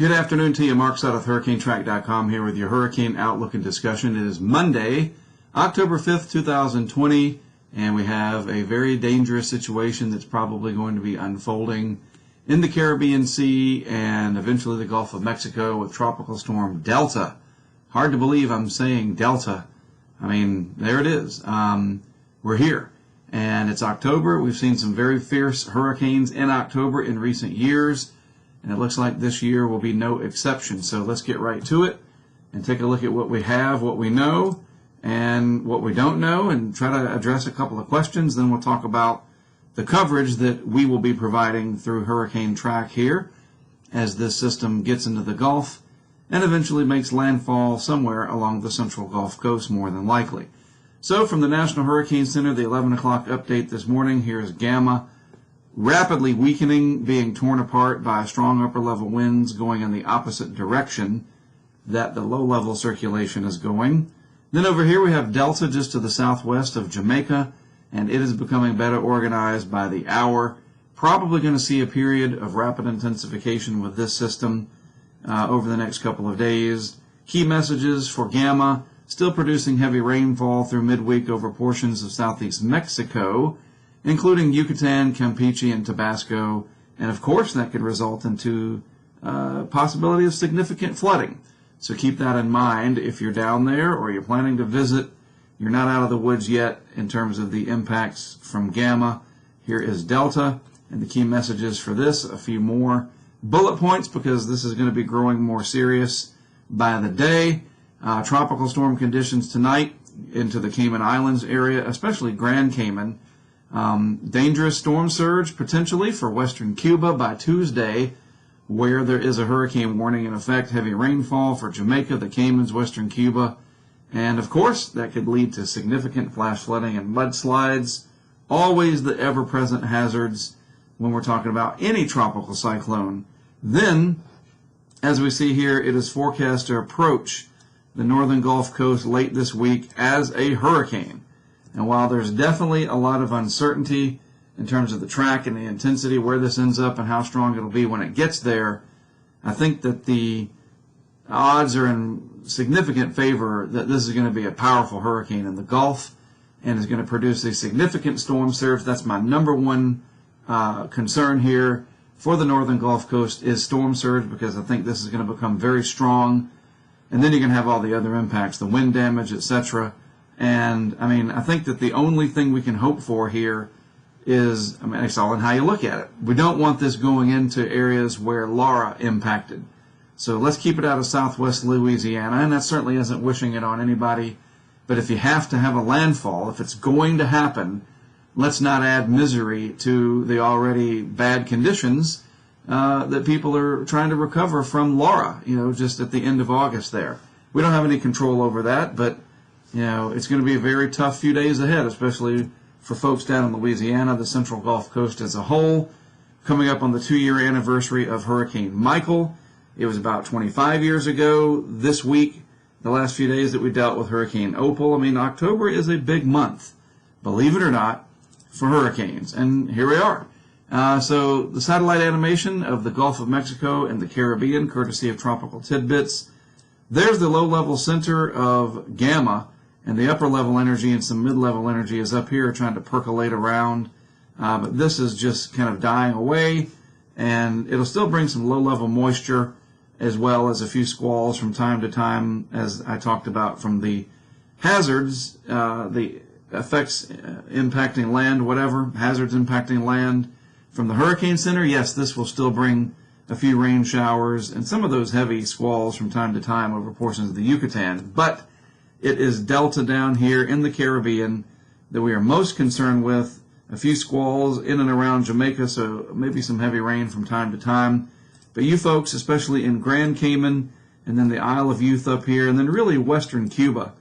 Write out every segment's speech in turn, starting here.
Good afternoon to you. Mark Sott of HurricaneTrack.com here with your hurricane outlook and discussion. It is Monday, October 5th, 2020, and we have a very dangerous situation that's probably going to be unfolding in the Caribbean Sea and eventually the Gulf of Mexico with Tropical Storm Delta. Hard to believe I'm saying Delta. I mean, there it is. We're here, and it's October. We've seen some very fierce hurricanes in October in recent years, and it looks like this year will be no exception. So let's get right to it and take a look at what we have, what we know, and what we don't know, and try to address a couple of questions. Then we'll talk about the coverage that we will be providing through HurricaneTrack here as this system gets into the Gulf and eventually makes landfall somewhere along the central Gulf Coast, more than likely. So from the National Hurricane Center, the 11 o'clock update this morning, here's Gamma. Rapidly weakening, being torn apart by strong upper-level winds going in the opposite direction that the low-level circulation is going. Then over here we have Delta just to the southwest of Jamaica, and it is becoming better organized by the hour. Probably going to see a period of rapid intensification with this system over the next couple of days. Key messages for Gamma: still producing heavy rainfall through midweek over portions of southeast Mexico, including Yucatan, Campeche, and Tabasco, and of course that could result into possibility of significant flooding. So keep that in mind if you're down there or you're planning to visit. You're not out of the woods yet in terms of the impacts from Gamma. Here is Delta, and the key messages for this, a few more bullet points because this is going to be growing more serious by the day. Tropical storm conditions tonight into the Cayman Islands area, especially Grand Cayman. Dangerous storm surge potentially for western Cuba by Tuesday, where there is a hurricane warning in effect. Heavy rainfall for Jamaica, the Caymans, western Cuba, and of course that could lead to significant flash flooding and mudslides. Always the ever-present hazards when we're talking about any tropical cyclone. Then, as we see here, it is forecast to approach the northern Gulf Coast late this week as a hurricane. And while there's definitely a lot of uncertainty in terms of the track and the intensity, where this ends up and how strong it'll be when it gets there, I think that the odds are in significant favor that this is going to be a powerful hurricane in the Gulf and is going to produce a significant storm surge. That's my number one concern here for the northern Gulf Coast is storm surge, because I think this is going to become very strong. And then you're going to have all the other impacts, the wind damage, etc. And, I mean, I think that the only thing we can hope for here is, I mean, it's all in how you look at it. We don't want this going into areas where Laura impacted. So let's keep it out of southwest Louisiana, and that certainly isn't wishing it on anybody. But if you have to have a landfall, if it's going to happen, let's not add misery to the already bad conditions that people are trying to recover from Laura, just at the end of August there. We don't have any control over that, but it's going to be a very tough few days ahead, especially for folks down in Louisiana, the central Gulf Coast as a whole. Coming up on the 2-year anniversary of Hurricane Michael. It was about 25 years ago this week, the last few days that we dealt with Hurricane Opal. I mean, October is a big month, believe it or not, for hurricanes. And here we are. So the satellite animation of the Gulf of Mexico and the Caribbean, courtesy of Tropical Tidbits. There's the low-level center of Gamma, and the upper-level energy and some mid-level energy is up here trying to percolate around. But this is just kind of dying away, and it'll still bring some low-level moisture as well as a few squalls from time to time, as I talked about, from the hazards, the effects impacting land, whatever, hazards impacting land. From the Hurricane Center, yes, this will still bring a few rain showers and some of those heavy squalls from time to time over portions of the Yucatan. But it is Delta down here in the Caribbean that we are most concerned with. A few squalls in and around Jamaica, so maybe some heavy rain from time to time. But you folks, especially in Grand Cayman and then the Isle of Youth up here, and then really western Cuba,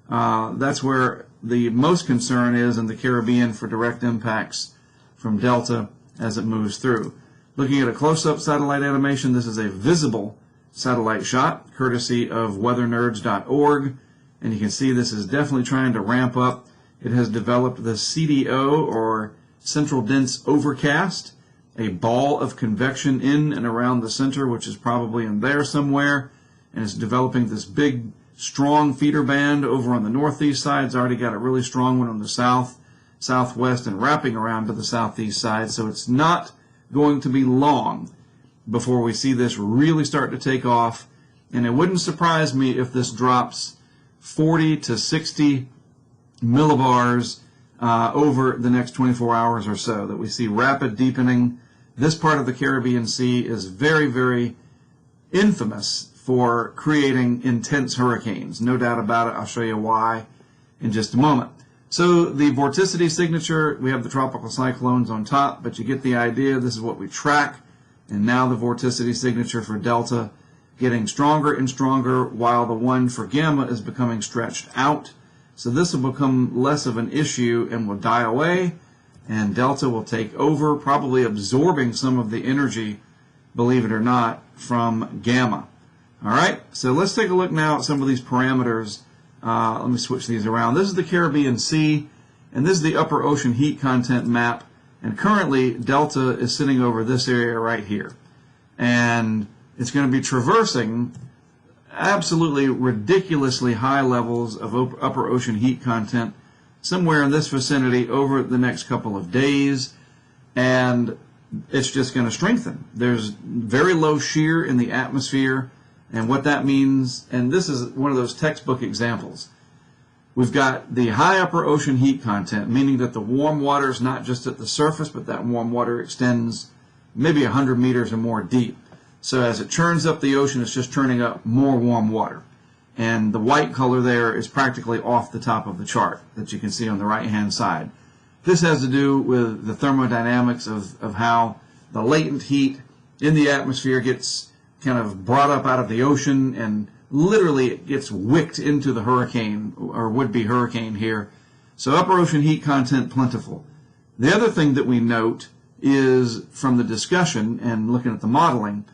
that's where the most concern is in the Caribbean for direct impacts from Delta as it moves through. Looking at a close-up satellite animation, this is a visible satellite shot, courtesy of weathernerds.org, and you can see this is definitely trying to ramp up. It has developed the CDO, or Central Dense Overcast, a ball of convection in and around the center, which is probably in there somewhere, and it's developing this big, strong feeder band over on the northeast side. It's already got a really strong one on the south, southwest, and wrapping around to the southeast side. So it's not going to be long before we see this really start to take off. And it wouldn't surprise me if this drops 40 to 60 millibars over the next 24 hours or so, that we see rapid deepening. This part of the Caribbean Sea is very, very infamous for creating intense hurricanes. No doubt about it. I'll show you why in just a moment. So the vorticity signature, we have the tropical cyclones on top, but you get the idea. This is what we track. And now the vorticity signature for Delta getting stronger and stronger, while the one for Gamma is becoming stretched out. So this will become less of an issue and will die away, and Delta will take over, probably absorbing some of the energy, believe it or not, from Gamma. All right, so let's take a look now at some of these parameters. Let me switch these around. This is the Caribbean Sea, and this is the upper ocean heat content map. And currently, Delta is sitting over this area right here. And it's going to be traversing absolutely ridiculously high levels of upper ocean heat content somewhere in this vicinity over the next couple of days. And it's just going to strengthen. There's very low shear in the atmosphere. And what that means, and this is one of those textbook examples, we've got the high upper ocean heat content, meaning that the warm water is not just at the surface, but that warm water extends maybe 100 meters or more deep. So as it churns up the ocean, it's just churning up more warm water. And the white color there is practically off the top of the chart that you can see on the right-hand side. This has to do with the thermodynamics of how the latent heat in the atmosphere gets kind of brought up out of the ocean, and literally it gets wicked into the hurricane, or would-be hurricane here. So upper ocean heat content plentiful. The other thing that we note is, from the discussion and looking at the modeling,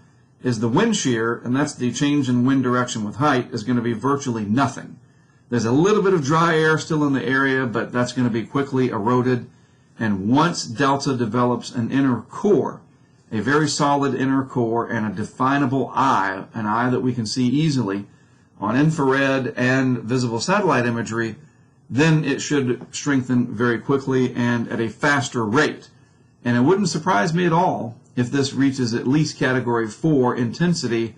is the wind shear, and that's the change in wind direction with height, is going to be virtually nothing. There's a little bit of dry air still in the area, but that's going to be quickly eroded. And once Delta develops an inner core, a very solid inner core and a definable eye, an eye that we can see easily on infrared and visible satellite imagery, then it should strengthen very quickly and at a faster rate. And it wouldn't surprise me at all if this reaches at least Category 4 intensity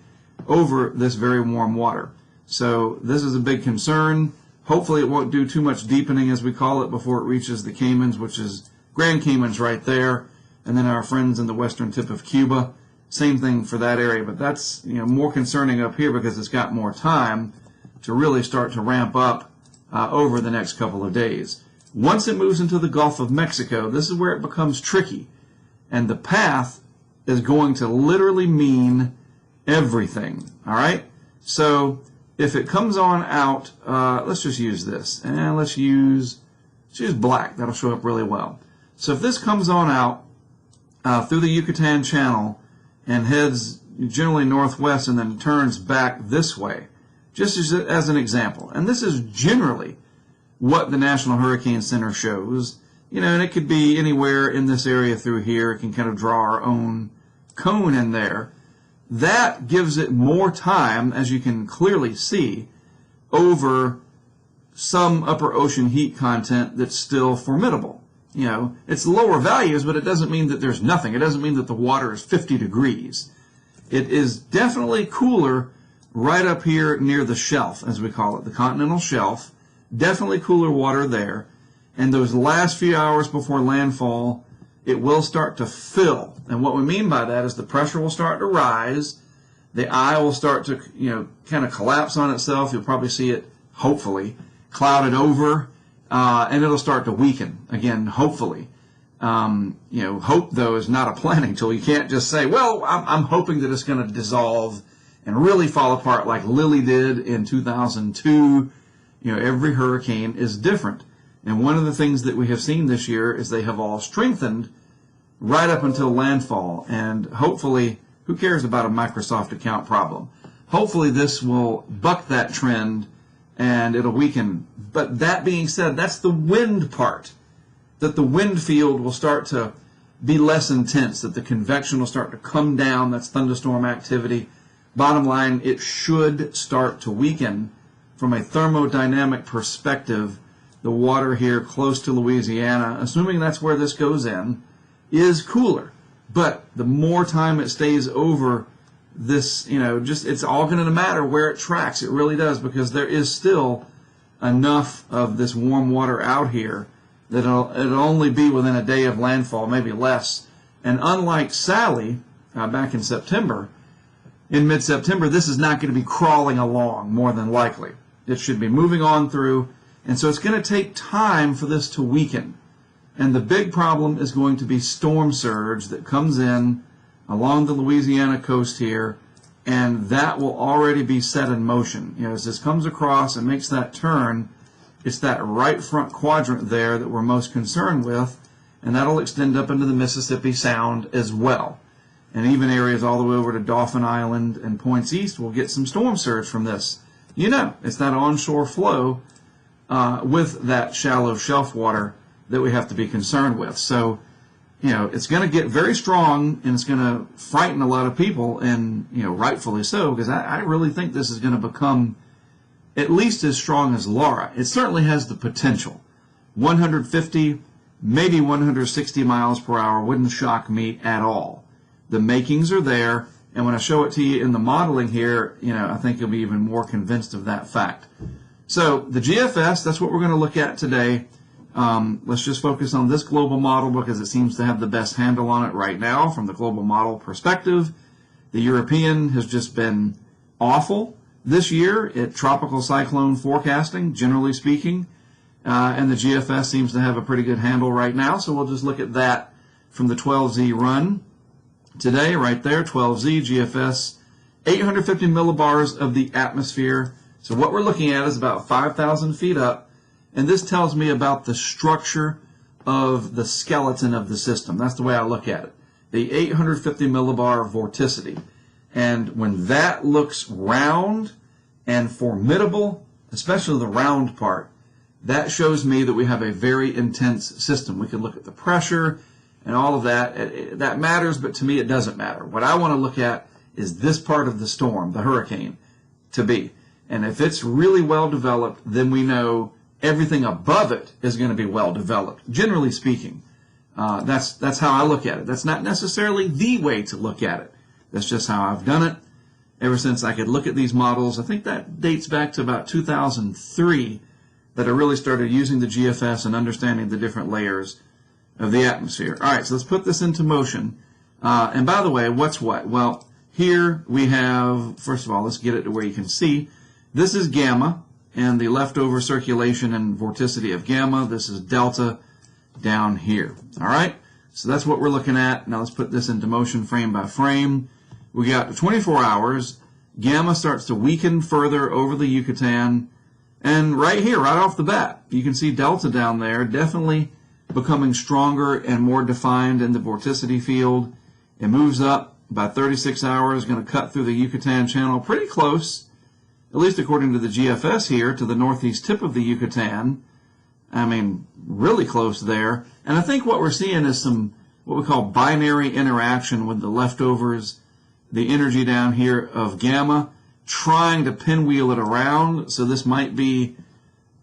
over this very warm water. So this is a big concern. Hopefully it won't do too much deepening, as we call it, before it reaches the Caymans, which is Grand Caymans right there, and then our friends in the western tip of Cuba. Same thing for that area, but that's more concerning up here because it's got more time to really start to ramp up over the next couple of days. Once it moves into the Gulf of Mexico, this is where it becomes tricky, and the path is going to literally mean everything. All right, so if it comes on out, let's just use this, and let's use black. That'll show up really well. So if this comes on out through the Yucatan Channel and heads generally northwest and then turns back this way, just as an example. And this is generally what the National Hurricane Center shows. And it could be anywhere in this area through here. It can kind of draw our own cone in there. That gives it more time, as you can clearly see, over some upper ocean heat content that's still formidable. It's lower values, but it doesn't mean that there's nothing. It doesn't mean that the water is 50 degrees. It is definitely cooler right up here near the shelf, as we call it, the continental shelf. Definitely cooler water there. And those last few hours before landfall, it will start to fill. And what we mean by that is the pressure will start to rise. The eye will start to, kind of collapse on itself. You'll probably see it, hopefully, clouded over. And it'll start to weaken again, hopefully. Hope, though, is not a planning tool. You can't just say, well, I'm hoping that it's going to dissolve and really fall apart like Lily did in 2002. Every hurricane is different. And one of the things that we have seen this year is they have all strengthened right up until landfall. And hopefully, who cares about a Microsoft account problem? Hopefully this will buck that trend and it'll weaken. But that being said, that's the wind part, that the wind field will start to be less intense, that the convection will start to come down. That's thunderstorm activity. Bottom line, it should start to weaken. From a thermodynamic perspective, the water here close to Louisiana, assuming that's where this goes in, is cooler. But the more time it stays over this, it's all going to matter where it tracks. It really does, because there is still enough of this warm water out here that it'll only be within a day of landfall, maybe less. And unlike Sally, back in September, in mid-September, this is not going to be crawling along, more than likely. It should be moving on through, and so it's going to take time for this to weaken. And the big problem is going to be storm surge that comes in along the Louisiana coast here, and that will already be set in motion. As this comes across and makes that turn, it's that right front quadrant there that we're most concerned with, and that'll extend up into the Mississippi Sound as well. And even areas all the way over to Dauphin Island and points east will get some storm surge from this. It's that onshore flow with that shallow shelf water that we have to be concerned with. So, it's going to get very strong, and it's going to frighten a lot of people, and, rightfully so, because I really think this is going to become at least as strong as Laura. It certainly has the potential. 150, maybe 160 miles per hour wouldn't shock me at all. The makings are there, and when I show it to you in the modeling here, I think you'll be even more convinced of that fact. So the GFS, that's what we're going to look at today. Let's just focus on this global model because it seems to have the best handle on it right now from the global model perspective. The European has just been awful this year at tropical cyclone forecasting, generally speaking, and the GFS seems to have a pretty good handle right now, so we'll just look at that from the 12Z run today, right there, 12Z, GFS, 850 millibars of the atmosphere. So what we're looking at is about 5,000 feet up, and this tells me about the structure of the skeleton of the system. That's the way I look at it, the 850 millibar vorticity. And when that looks round and formidable, especially the round part, that shows me that we have a very intense system. We can look at the pressure and all of that. That matters, but to me it doesn't matter. What I want to look at is this part of the storm, the hurricane, to be. And if it's really well developed, then we know everything above it is going to be well developed, generally speaking. That's how I look at it. That's not necessarily the way to look at it. That's just how I've done it ever since I could look at these models. I think that dates back to about 2003 that I really started using the GFS and understanding the different layers of the atmosphere. All right, so let's put this into motion. And by the way, what's what? Well, here we have, first of all, let's get it to where you can see. This is gamma and the leftover circulation and vorticity of gamma. This is delta down here. All right, so that's what we're looking at. Now let's put this into motion frame by frame. We got 24 hours. Gamma starts to weaken further over the Yucatan. And right here, right off the bat, you can see delta down there definitely becoming stronger and more defined in the vorticity field. It moves up by 36 hours, going to cut through the Yucatan Channel pretty close, at least according to the GFS here, to the northeast tip of the Yucatan. I mean, really close there. And I think what we're seeing is some what we call binary interaction with the leftovers, the energy down here of gamma, trying to pinwheel it around. So this might be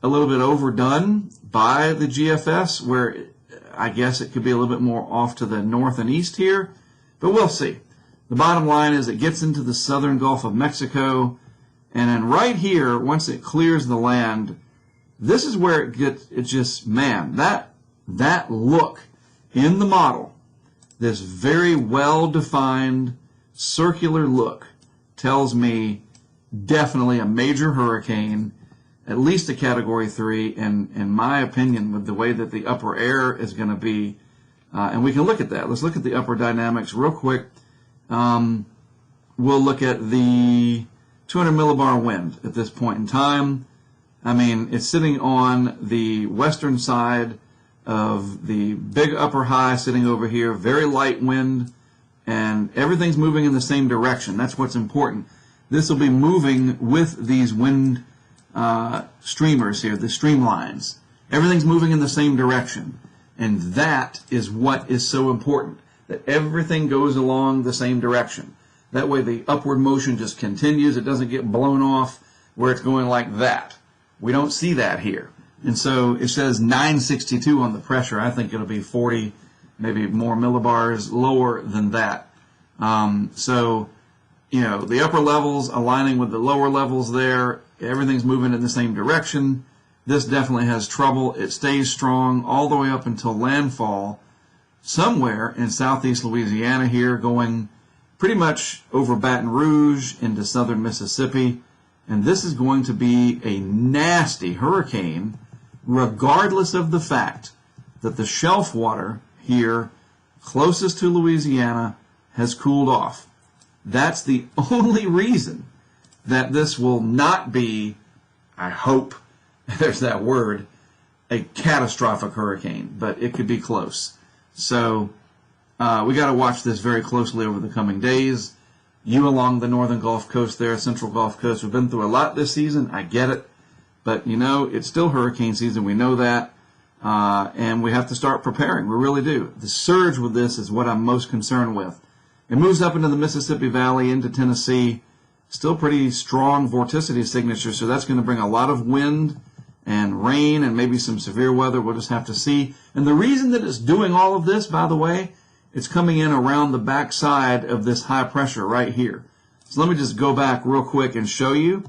a little bit overdone by the GFS, where I guess it could be a little bit more off to the north and east here, but we'll see. The bottom line is it gets into the southern Gulf of Mexico, and then right here, once it clears the land, this is where it gets, it's just, man, that look in the model, this very well-defined circular look, tells me definitely a major hurricane, at least a Category 3, and in my opinion, with the way that the upper air is going to be, and we can look at that. Let's look at the upper dynamics real quick. We'll look at the 200 millibar wind at this point in time. I mean, it's sitting on the western side of the big upper high, sitting over here, very light wind, and everything's moving in the same direction. That's what's important. This will be moving with these wind streamers here, the streamlines. Everything's moving in the same direction. And that is what is so important, that everything goes along the same direction. That way the upward motion just continues. It doesn't get blown off where it's going like that. We don't see that here. And so it says 962 on the pressure. I think it'll be 40, maybe more millibars lower than that. So, you know, the upper levels aligning with the lower levels there, everything's moving in the same direction. This definitely has trouble. It stays strong all the way up until landfall somewhere in southeast Louisiana here, going pretty much over Baton Rouge into southern Mississippi. And this is going to be a nasty hurricane, regardless of the fact that the shelf water here closest to Louisiana has cooled off. That's the only reason that this will not be, I hope, there's that word, a catastrophic hurricane, but it could be close. So we got to watch this very closely over the coming days. You along the northern Gulf Coast there, central Gulf Coast, we've been through a lot this season. I get it. But, you know, it's still hurricane season. We know that. And we have to start preparing. We really do. The surge with this is what I'm most concerned with. It moves up into the Mississippi Valley, into Tennessee. Still pretty strong vorticity signature, so that's going to bring a lot of wind and rain and maybe some severe weather. We'll just have to see. And the reason that it's doing all of this, by the way, it's coming in around the backside of this high pressure right here. So let me just go back real quick and show you.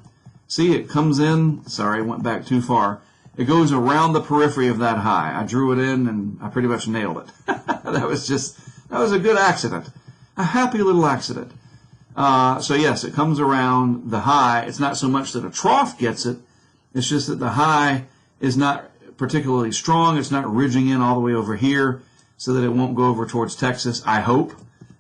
See, it comes in, sorry, I went back too far. It goes around the periphery of that high. I drew it in and I pretty much nailed it. That was a good accident. A happy little accident. So yes, it comes around the high. It's not so much that a trough gets it. It's just that the high is not particularly strong. It's not ridging in all the way over here so that it won't go over towards Texas, I hope,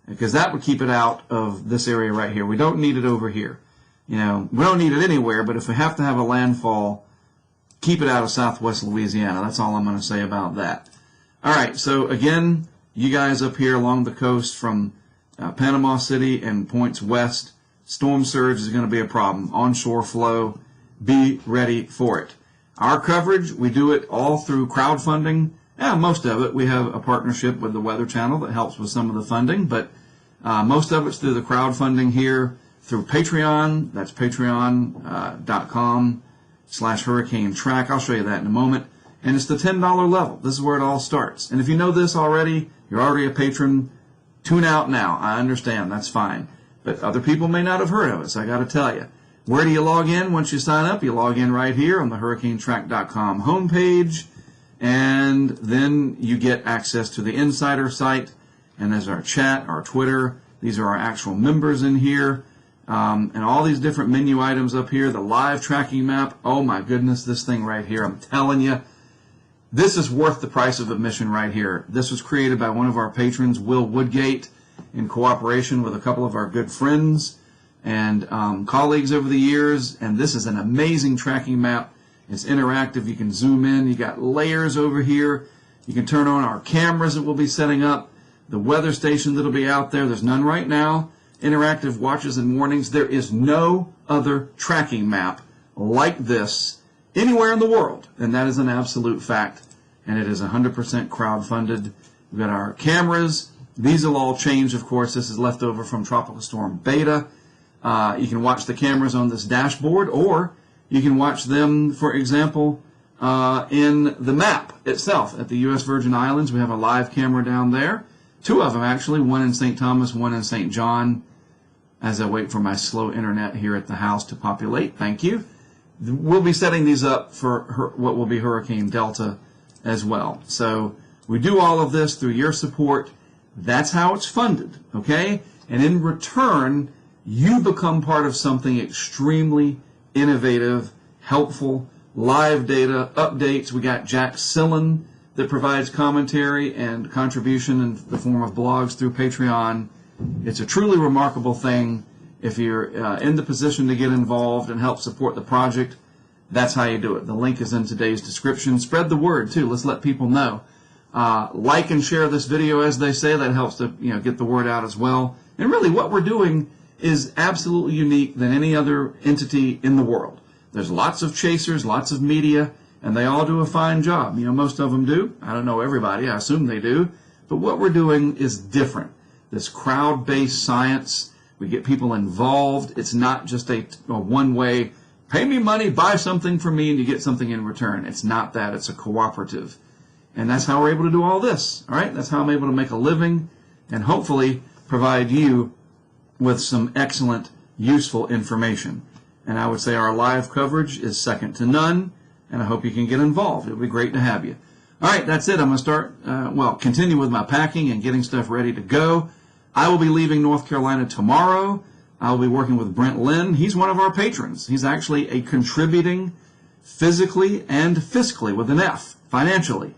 because that would keep it out of this area right here. We don't need it over here. You know, we don't need it anywhere, but if we have to have a landfall, keep it out of southwest Louisiana. That's all I'm going to say about that. All right, so again, you guys up here along the coast from Panama City and points west, storm surge is going to be a problem. Onshore flow, be ready for it. Our coverage, we do it all through crowdfunding. Yeah, most of it. We have a partnership with the Weather Channel that helps with some of the funding, but most of it's through the crowdfunding here, through Patreon. That's patreon.com/HurricaneTrack. I'll show you that in a moment. And it's the $10 level. This is where it all starts. And if you know this already, you're already a patron, tune out now. I understand. That's fine. But other people may not have heard of it, so I got to tell you. Where do you log in once you sign up? You log in right here on the HurricaneTrack.com homepage, and then you get access to the Insider site, and there's our chat, our Twitter. These are our actual members in here, and all these different menu items up here, the live tracking map. Oh my goodness, this thing right here, I'm telling you, this is worth the price of admission right here. This was created by one of our patrons, Will Woodgate, in cooperation with a couple of our good friends and colleagues over the years, and this is an amazing tracking map. It's interactive. You can zoom in. You got layers over here. You can turn on our cameras that we'll be setting up, the weather station that'll be out there. There's none right now. Interactive watches and warnings. There is no other tracking map like this anywhere in the world, and that is an absolute fact, and it is 100% crowdfunded. We've got our cameras. These will all change, of course. This is left over from Tropical Storm Beta. You can watch the cameras on this dashboard, or you can watch them, for example, in the map itself at the U.S. Virgin Islands. We have a live camera down there. Two of them, actually, one in St. Thomas, one in St. John, as I wait for my slow internet here at the house to populate. Thank you. We'll be setting these up for what will be Hurricane Delta as well. So we do all of this through your support. That's how it's funded, okay? And in return, you become part of something extremely innovative, helpful, live data, updates. We got Jack Sillen that provides commentary and contribution in the form of blogs through Patreon. It's a truly remarkable thing. If you're in the position to get involved and help support the project, that's how you do it. The link is in today's description. Spread the word, too. Let's let people know. Like and share this video, as they say. That helps to get the word out as well. And really, what we're doing is absolutely unique than any other entity in the world. There's lots of chasers, lots of media, and they all do a fine job. Most of them do. I don't know everybody. I assume they do. But what we're doing is different. This crowd-based science, we get people involved. It's not just a one-way, pay me money, buy something from me, and you get something in return. It's not that. It's a cooperative. And that's how we're able to do all this. All right? That's how I'm able to make a living and hopefully provide you with some excellent, useful information. And I would say our live coverage is second to none, and I hope you can get involved. It would be great to have you. All right, that's it. I'm going to start, continue with my packing and getting stuff ready to go. I will be leaving North Carolina tomorrow. I'll be working with Brent Lynn. He's one of our patrons. He's actually a contributing physically and fiscally, with an F, financially.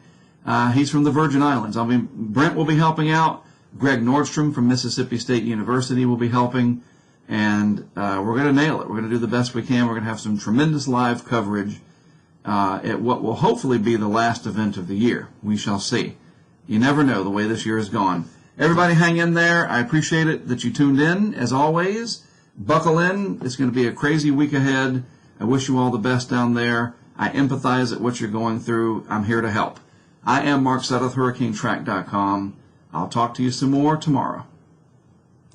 He's from the Virgin Islands. Brent will be helping out. Greg Nordstrom from Mississippi State University will be helping. And we're going to nail it. We're going to do the best we can. We're going to have some tremendous live coverage at what will hopefully be the last event of the year. We shall see. You never know the way this year has gone. Everybody hang in there. I appreciate it that you tuned in. As always, buckle in. It's going to be a crazy week ahead. I wish you all the best down there. I empathize at what you're going through. I'm here to help. I am Mark Sudduth, HurricaneTrack.com. I'll talk to you some more tomorrow.